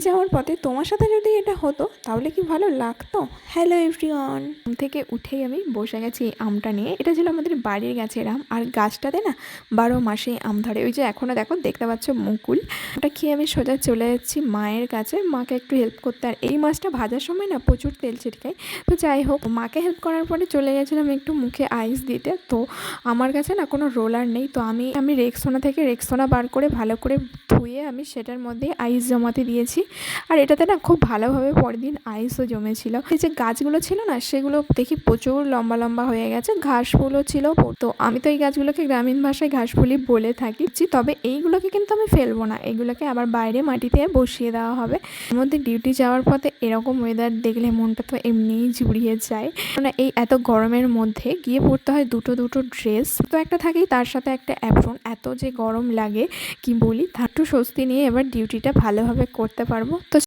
যাওয়ার পথে তোমার সাথে যদি এটা হতো তাহলে কি ভালো লাগতো? হ্যালো এভরিওয়ান, ঘুম থেকে উঠেই আমি বসে গেছি এই আমটা নিয়ে। এটা ছিল আমাদের বাড়ির গাছের আম, আর গাছটাতে না 12 মাসেই আম ধরে। ওই যে এখনও দেখো দেখতে পাচ্ছ মুকুল। ওটা খেয়ে আমি সোজা চলে যাচ্ছি মায়ের কাছে, মাকে একটু হেল্প করতে। আর এই মাছটা ভাজার সময় না প্রচুর তেল ছিটকায়। তো যাই হোক, মাকে হেল্প করার পরে চলে গেছিলাম একটু মুখে আইস দিতে। তো আমার কাছে না কোনো রোলার নেই, তো আমি রেক্সোনা থেকে রেক্সোনা বার করে ভালো করে ধুয়ে আমি সেটার মধ্যে আইস জমাতে দিয়েছি। আর এটাতে না খুব ভালোভাবে পরের দিন আইসও জমেছিল। এই যে গাছগুলো ছিল না, সেগুলো দেখি প্রচুর লম্বা লম্বা হয়ে গেছে, ঘাস ফুলও ছিল। তো আমি তো এই গাছগুলোকে গ্রামীণ ভাষায় ঘাসফুলি বলে থাকি। তবে এইগুলোকে কিন্তু আমি ফেলবো না, এগুলোকে আবার বাইরে মাটিতে বসিয়ে দেওয়া হবে। এর মধ্যে ডিউটি যাওয়ার পথে এরকম ওয়েদার দেখলে মনটা তো এমনিই জুড়িয়ে যায়। মানে এই এত গরমের মধ্যে গিয়ে পড়তে হয় দুটো ড্রেস, তো একটা থাকেই, তার সাথে একটা অ্যাপ্রন। এত যে গরম লাগে কি বলি, একটু স্বস্তি নিয়ে এবার ডিউটিটা ভালোভাবে করতে পারবো। তো